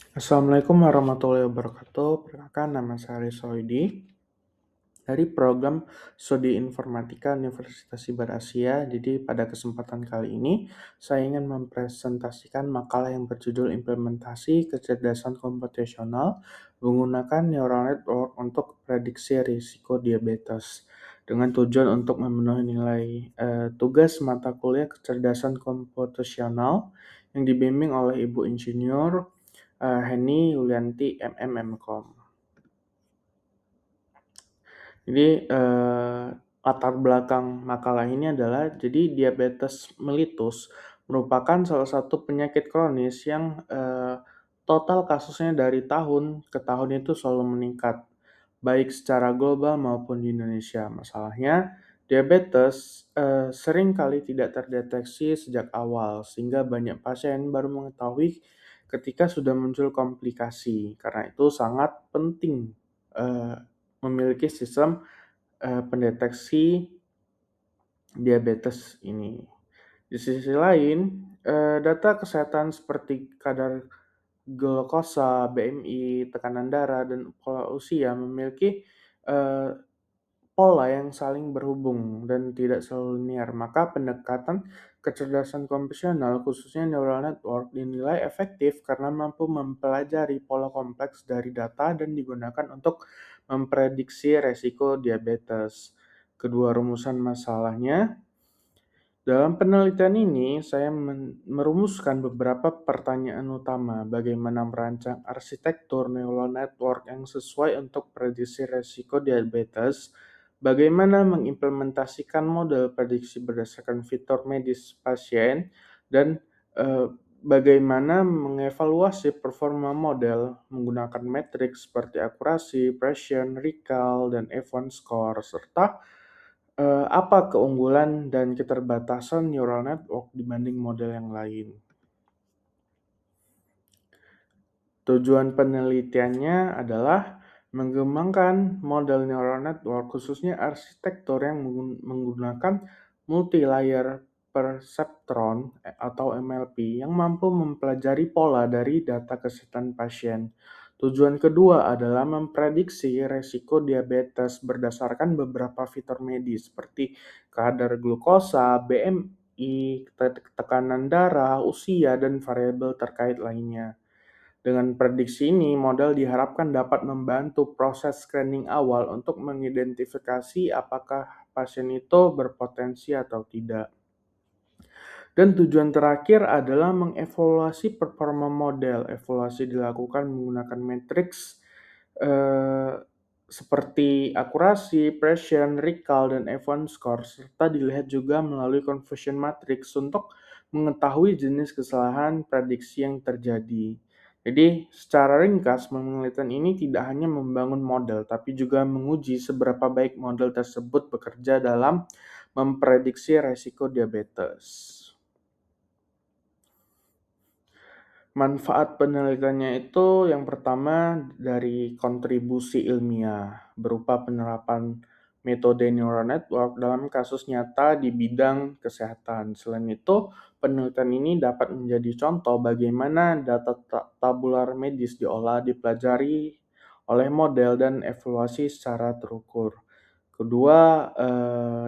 Assalamualaikum warahmatullahi wabarakatuh. Perkenalkan, nama saya Aris Soidi dari program Studi Informatika Universitas Sibar Asia. Jadi pada kesempatan kali ini saya ingin mempresentasikan makalah yang berjudul Implementasi Kecerdasan Komputasional menggunakan Neural Network untuk prediksi risiko diabetes dengan tujuan untuk memenuhi nilai tugas mata kuliah kecerdasan komputasional yang dibimbing oleh Ibu Insinyur Henny Yulianti MM.Com. Jadi latar belakang makalah ini adalah jadi diabetes mellitus merupakan salah satu penyakit kronis yang total kasusnya dari tahun ke tahun itu selalu meningkat, baik secara global maupun di Indonesia. Masalahnya, diabetes sering kali tidak terdeteksi sejak awal, sehingga banyak pasien baru mengetahui ketika sudah muncul komplikasi. Karena itu sangat penting eh, memiliki sistem pendeteksi diabetes ini. Di sisi lain, data kesehatan seperti kadar glukosa, BMI, tekanan darah, dan pola usia memiliki eh, pola yang saling berhubung dan tidak selalu linear. Maka pendekatan kecerdasan komputasional, khususnya neural network, dinilai efektif karena mampu mempelajari pola kompleks dari data dan digunakan untuk memprediksi resiko diabetes. Kedua rumusan masalahnya, dalam penelitian ini, saya merumuskan beberapa pertanyaan utama. Bagaimana merancang arsitektur neural network yang sesuai untuk prediksi resiko diabetes, bagaimana mengimplementasikan model prediksi berdasarkan fitur medis pasien, dan bagaimana mengevaluasi performa model menggunakan metrik seperti akurasi, precision, recall, dan F1 score, serta apa keunggulan dan keterbatasan neural network dibanding model yang lain? Tujuan penelitiannya adalah mengembangkan model neural network, khususnya arsitektur yang menggunakan multi-layer perceptron atau MLP yang mampu mempelajari pola dari data kesehatan pasien. Tujuan kedua adalah memprediksi resiko diabetes berdasarkan beberapa fitur medis seperti kadar glukosa, BMI, tekanan darah, usia, dan variabel terkait lainnya. Dengan prediksi ini, model diharapkan dapat membantu proses screening awal untuk mengidentifikasi apakah pasien itu berpotensi atau tidak. Dan tujuan terakhir adalah mengevaluasi performa model. Evaluasi dilakukan menggunakan matriks seperti akurasi, precision, recall, dan F1 score, serta dilihat juga melalui confusion matrix untuk mengetahui jenis kesalahan prediksi yang terjadi. Jadi, secara ringkas, penelitian ini tidak hanya membangun model, tapi juga menguji seberapa baik model tersebut bekerja dalam memprediksi resiko diabetes. Manfaat penelitiannya itu yang pertama dari kontribusi ilmiah berupa penerapan metode neural network dalam kasus nyata di bidang kesehatan. Selain itu, penelitian ini dapat menjadi contoh bagaimana data tabular medis diolah, dipelajari oleh model dan evaluasi secara terukur. Kedua,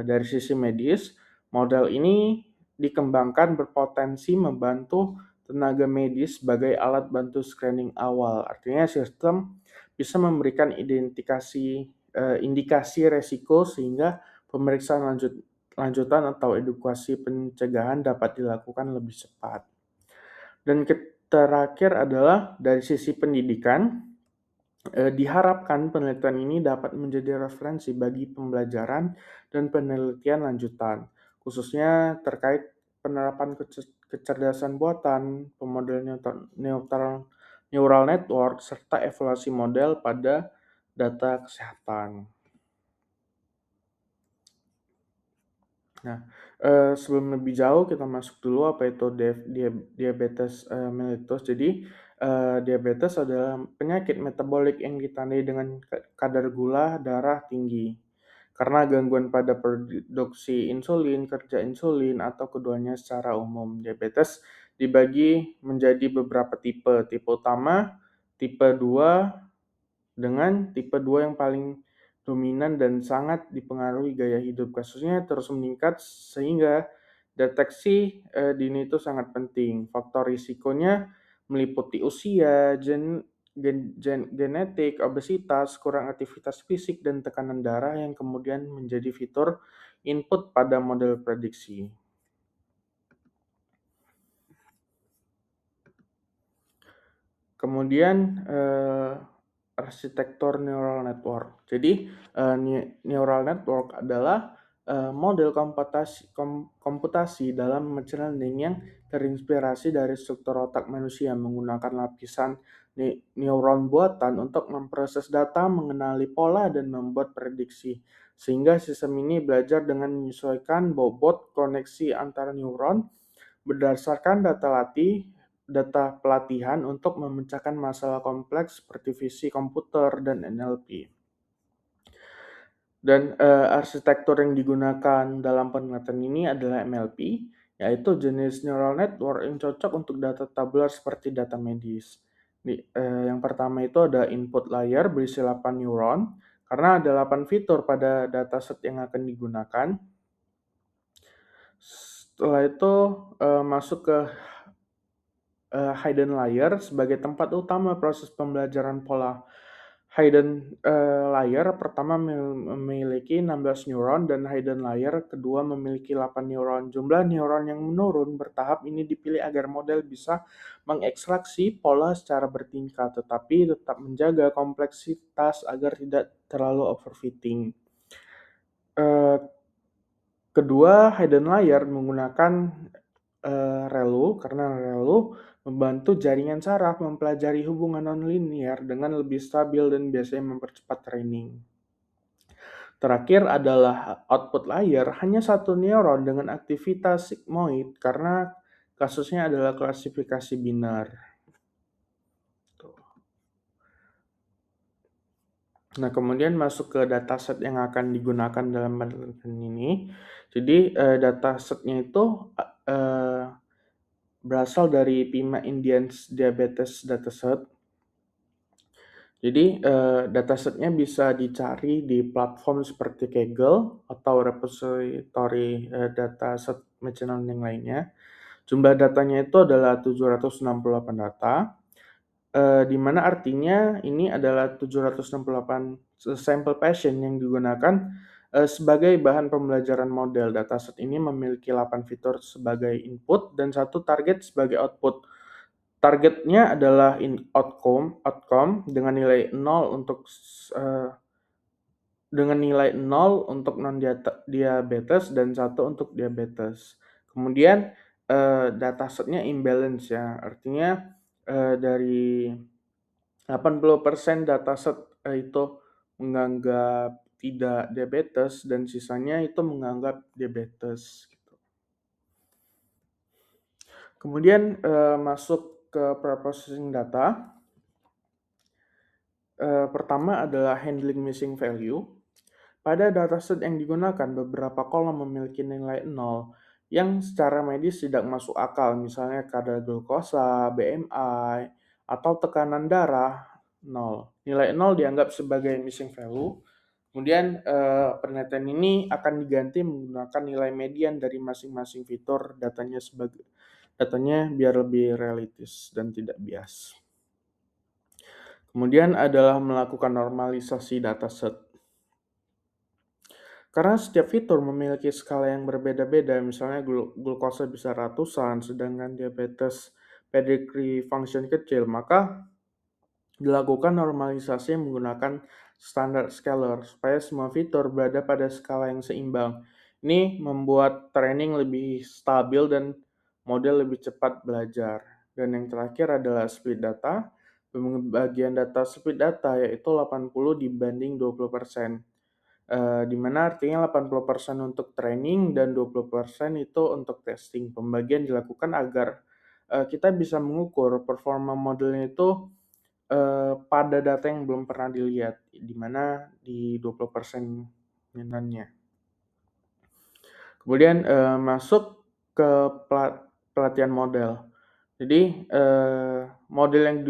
dari sisi medis, model ini dikembangkan berpotensi membantu tenaga medis sebagai alat bantu screening awal. Artinya sistem bisa memberikan indikasi resiko sehingga pemeriksaan lanjutan atau edukasi pencegahan dapat dilakukan lebih cepat. Dan terakhir adalah dari sisi pendidikan, diharapkan penelitian ini dapat menjadi referensi bagi pembelajaran dan penelitian lanjutan, khususnya terkait penerapan kecerdasan buatan, pemodelan neural network, serta evaluasi model pada data kesehatan. Nah, sebelum lebih jauh kita masuk dulu apa itu diabetes mellitus. Jadi, diabetes adalah penyakit metabolik yang ditandai dengan kadar gula darah tinggi. Karena gangguan pada produksi insulin, kerja insulin, atau keduanya secara umum. Diabetes dibagi menjadi beberapa tipe. Tipe utama tipe 2 dengan tipe 2 yang paling dominan dan sangat dipengaruhi gaya hidup. Kasusnya terus meningkat sehingga deteksi dini itu sangat penting. Faktor risikonya meliputi usia, genetik, obesitas, kurang aktivitas fisik, dan tekanan darah yang kemudian menjadi fitur input pada model prediksi. Kemudian arsitektur neural network. Jadi neural network adalah model komputasi dalam machine learning yang terinspirasi dari struktur otak manusia menggunakan lapisan neuron buatan untuk memproses data, mengenali pola, dan membuat prediksi. Sehingga sistem ini belajar dengan menyesuaikan bobot koneksi antara neuron berdasarkan data pelatihan untuk memecahkan masalah kompleks seperti fisik komputer dan NLP. Dan arsitektur yang digunakan dalam penelitian ini adalah MLP, yaitu jenis neural network yang cocok untuk data tabular seperti data medis. Yang pertama itu ada input layer berisi 8 neuron, karena ada 8 fitur pada dataset yang akan digunakan. Setelah itu masuk ke hidden layer sebagai tempat utama proses pembelajaran pola. Hidden layer pertama memiliki 16 neuron dan hidden layer kedua memiliki 8 neuron. Jumlah neuron yang menurun bertahap ini dipilih agar model bisa mengekstraksi pola secara bertingkat, tetapi tetap menjaga kompleksitas agar tidak terlalu overfitting. Kedua, hidden layer menggunakan ReLU, karena ReLU membantu jaringan saraf mempelajari hubungan nonlinear dengan lebih stabil dan biasanya mempercepat training. Terakhir adalah output layer, hanya satu neuron dengan aktivitas sigmoid karena kasusnya adalah klasifikasi binar. Nah, kemudian masuk ke dataset yang akan digunakan dalam penelitian ini. Jadi datasetnya itu berasal dari Pima Indians Diabetes Dataset. Jadi datasetnya bisa dicari di platform seperti Kaggle atau repository dataset machine learning lainnya. Jumlah datanya itu adalah 768 data, di mana artinya ini adalah 768 sampel patient yang digunakan sebagai bahan pembelajaran model. Dataset ini memiliki 8 fitur sebagai input dan satu target sebagai output. Targetnya adalah outcome dengan nilai 0 untuk non-diabetes dan 1 untuk diabetes. Kemudian datasetnya imbalance ya, artinya dari 80% dataset itu menganggap tidak diabetes dan sisanya itu menganggap diabetes. Kemudian masuk ke preprocessing data. Pertama adalah handling missing value. Pada dataset yang digunakan, beberapa kolom memiliki nilai 0 yang secara medis tidak masuk akal, misalnya kadar glukosa, BMI, atau tekanan darah 0. Nilai 0 dianggap sebagai missing value. Kemudian penelitian ini akan diganti menggunakan nilai median dari masing-masing fitur datanya biar lebih realistis dan tidak bias. Kemudian adalah melakukan normalisasi dataset. Karena setiap fitur memiliki skala yang berbeda-beda, misalnya glukosa bisa ratusan, sedangkan diabetes pedigree function kecil, maka dilakukan normalisasi menggunakan standard scalar supaya semua fitur berada pada skala yang seimbang. Ini membuat training lebih stabil dan model lebih cepat belajar. Dan yang terakhir adalah split data. Pembagian data split data yaitu 80 dibanding 20%. Di mana artinya 80% untuk training dan 20% itu untuk testing. Pembagian dilakukan agar kita bisa mengukur performa modelnya itu pada data yang belum pernah dilihat, di mana di 20% minannya. Kemudian masuk ke pelatihan model. Jadi model yang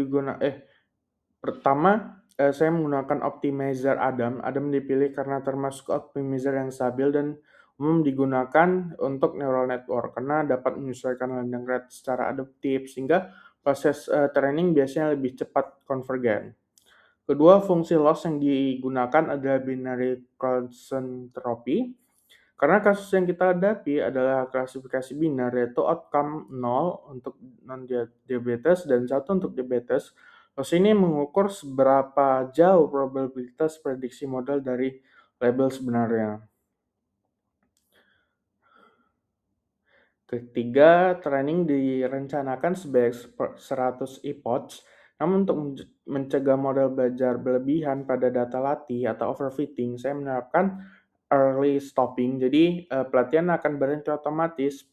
Pertama, saya menggunakan optimizer Adam. Adam dipilih karena termasuk optimizer yang stabil dan umum digunakan untuk neural network karena dapat menyesuaikan learning rate secara adaptif sehingga proses training biasanya lebih cepat konvergen. Kedua, fungsi loss yang digunakan adalah binary constant entropy. Karena kasus yang kita hadapi adalah klasifikasi binar, yaitu outcome 0 untuk non-diabetes dan 1 untuk diabetes. Terus ini mengukur seberapa jauh probabilitas prediksi model dari label sebenarnya. Ketiga, training direncanakan sebagai 100 epochs, namun untuk mencegah model belajar berlebihan pada data latih atau overfitting, saya menerapkan early stopping. Jadi, pelatihan akan berhenti otomatis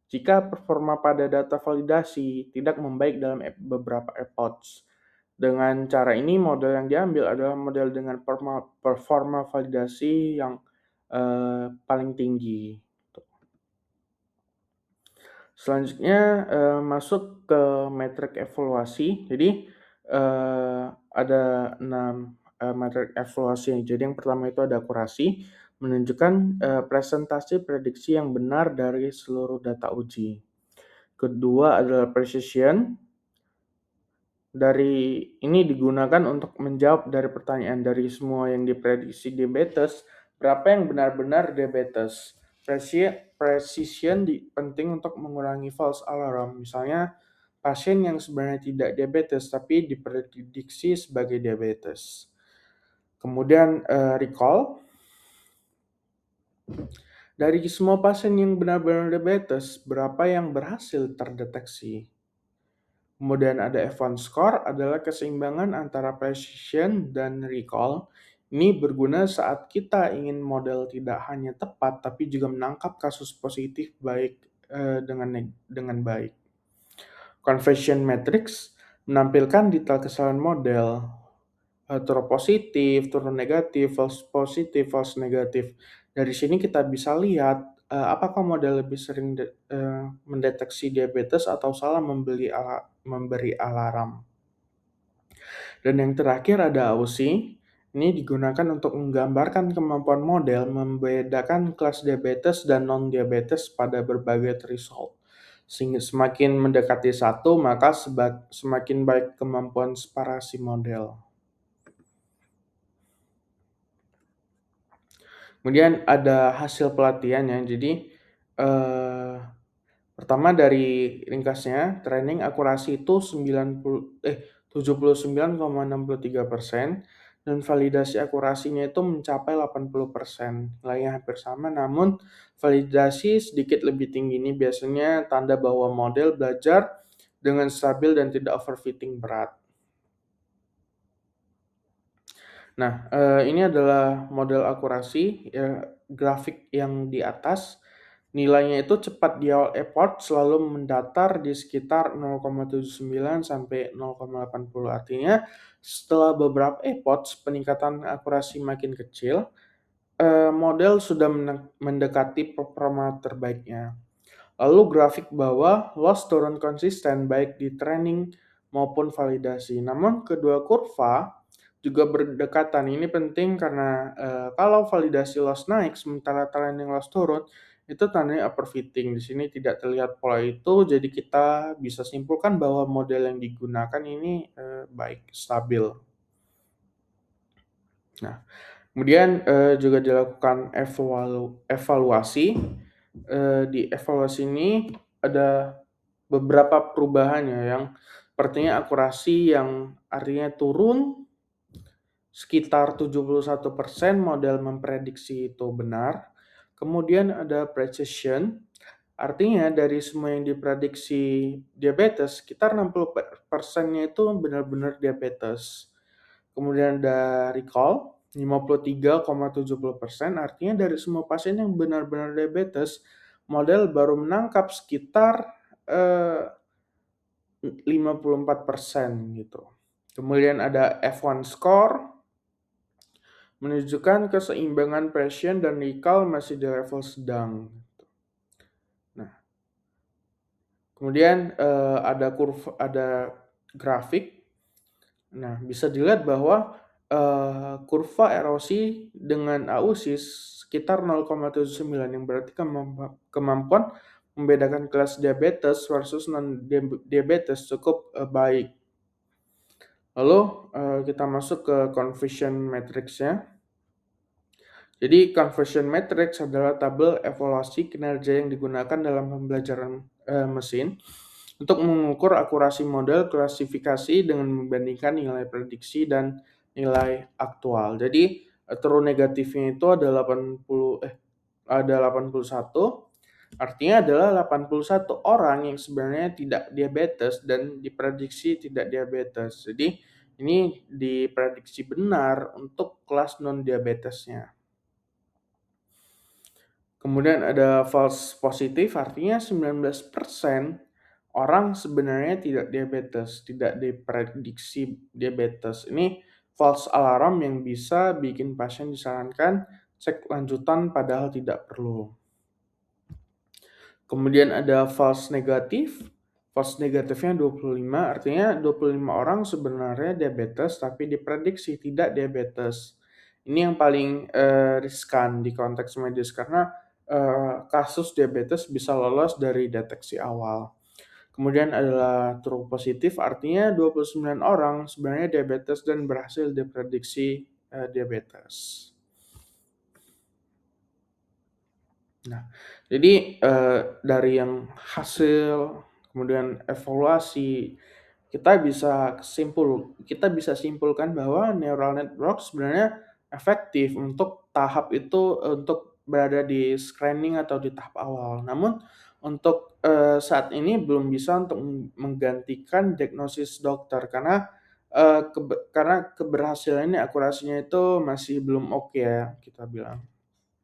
jika performa pada data validasi tidak membaik dalam beberapa epochs. Dengan cara ini, model yang diambil adalah model dengan performa validasi yang paling tinggi. Selanjutnya, masuk ke metrik evaluasi. Jadi, ada 6 metrik evaluasi. Jadi yang pertama itu ada akurasi, menunjukkan, presentasi prediksi yang benar dari seluruh data uji. Kedua adalah precision, ini digunakan untuk menjawab dari pertanyaan dari semua yang diprediksi diabetes, berapa yang benar-benar diabetes. Precision penting untuk mengurangi false alarm. Misalnya, pasien yang sebenarnya tidak diabetes tapi diprediksi sebagai diabetes. Kemudian recall, dari semua pasien yang benar-benar diabetes, berapa yang berhasil terdeteksi. Kemudian ada F1 score adalah keseimbangan antara precision dan recall. Ini berguna saat kita ingin model tidak hanya tepat tapi juga menangkap kasus positif dengan baik. Confession matrix menampilkan detail kesalahan model, true positif, true negatif, false positif, false negatif. Dari sini kita bisa lihat apakah model lebih sering mendeteksi diabetes atau salah memberi alarm. Dan yang terakhir ada AUSI. Ini digunakan untuk menggambarkan kemampuan model membedakan kelas diabetes dan non-diabetes pada berbagai threshold. Sehingga semakin mendekati satu, maka semakin baik kemampuan separasi model. Kemudian ada hasil pelatihannya. Jadi, pertama dari ringkasnya, training akurasi itu 79,63% dan validasi akurasinya itu mencapai 80%. Nilainya hampir sama, namun validasi sedikit lebih tinggi. Ini biasanya tanda bahwa model belajar dengan stabil dan tidak overfitting berat. Nah, ini adalah model akurasi, grafik yang di atas. Nilainya itu cepat di awal epoch selalu mendatar di sekitar 0,79 sampai 0,80. Artinya setelah beberapa epoch peningkatan akurasi makin kecil, model sudah mendekati performa terbaiknya. Lalu grafik bawah loss turun konsisten baik di training maupun validasi. Namun kedua kurva juga berdekatan. Ini penting karena kalau validasi loss naik sementara training loss turun, itu tandanya overfitting. Di sini tidak terlihat pola itu, jadi kita bisa simpulkan bahwa model yang digunakan ini baik, stabil. Nah, kemudian juga dilakukan evaluasi. Di evaluasi ini ada beberapa perubahannya yang sepertinya akurasi yang artinya turun sekitar 71% model memprediksi itu benar. Kemudian ada precision, artinya dari semua yang diprediksi diabetes, sekitar 60%-nya itu benar-benar diabetes. Kemudian ada recall, 53,70%, artinya dari semua pasien yang benar-benar diabetes, model baru menangkap sekitar 54% gitu. Kemudian ada F1 score, menunjukkan keseimbangan passion dan recall masih di level sedang. Nah, kemudian ada grafik Nah, bisa dilihat bahwa, kurva erosi dengan AUSIS sekitar 0,79 yang berarti kemampuan membedakan kelas diabetes versus non diabetes cukup, baik. Lalu, kita masuk ke conversion matrix-nya. Jadi conversion matrix adalah tabel evaluasi kinerja yang digunakan dalam pembelajaran, mesin untuk mengukur akurasi model klasifikasi dengan membandingkan nilai prediksi dan nilai aktual. Jadi, true negatifnya itu ada 81, artinya adalah 81 orang yang sebenarnya tidak diabetes dan diprediksi tidak diabetes. Jadi, ini diprediksi benar untuk kelas non diabetesnya. Kemudian ada false positif, artinya 19% orang sebenarnya tidak diabetes, tidak diprediksi diabetes. Ini false alarm yang bisa bikin pasien disarankan cek lanjutan padahal tidak perlu. Kemudian ada false negatif. False negatifnya 25, artinya 25 orang sebenarnya diabetes tapi diprediksi tidak diabetes. Ini yang paling, riskan di konteks medis karena, kasus diabetes bisa lolos dari deteksi awal. Kemudian adalah true positif, artinya 29 orang sebenarnya diabetes dan berhasil diprediksi, diabetes. Nah, jadi, dari yang hasil, kemudian evaluasi, kita bisa simpulkan bahwa neural network sebenarnya efektif untuk tahap itu, untuk berada di screening atau di tahap awal. Namun untuk, saat ini belum bisa untuk menggantikan diagnosis dokter karena, karena keberhasilannya, akurasinya itu masih belum oke ya, kita bilang.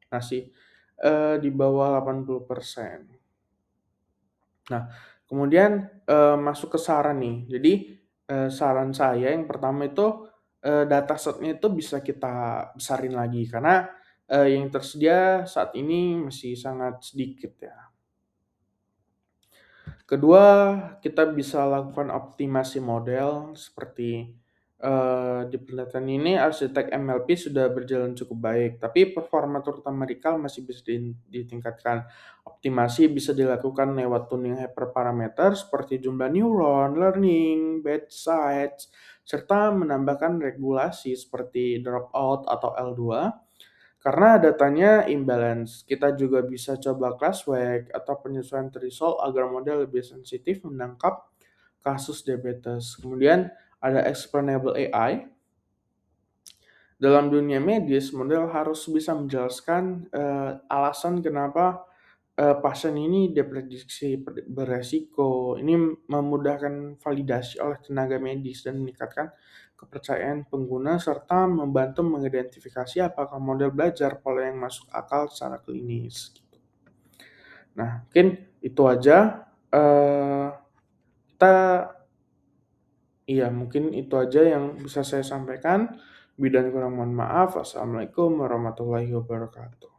Masih, di bawah 80%. Nah, kemudian, masuk ke saran nih. Jadi, saran saya yang pertama itu, dataset-nya itu bisa kita besarin lagi karena, yang tersedia saat ini masih sangat sedikit ya. Kedua, kita bisa lakukan optimasi model seperti, di penelitian ini arsitek MLP sudah berjalan cukup baik, tapi performa terutama recall masih bisa ditingkatkan. Optimasi bisa dilakukan lewat tuning hyperparameter seperti jumlah neuron, learning, batch size, serta menambahkan regulasi seperti dropout atau L2. Karena datanya imbalance, kita juga bisa coba classwork atau penyesuaian threshold agar model lebih sensitif menangkap kasus diabetes. Kemudian ada explainable AI. Dalam dunia medis, model harus bisa menjelaskan, alasan kenapa, pasien ini diprediksi beresiko. Ini memudahkan validasi oleh tenaga medis dan meningkatkan kepercayaan pengguna serta membantu mengidentifikasi apakah model belajar pola yang masuk akal secara klinis, gitu. Nah, mungkin itu aja, kita mungkin itu aja yang bisa saya sampaikan. Lebih dan kurang mohon maaf. Wassalamualaikum warahmatullahi wabarakatuh.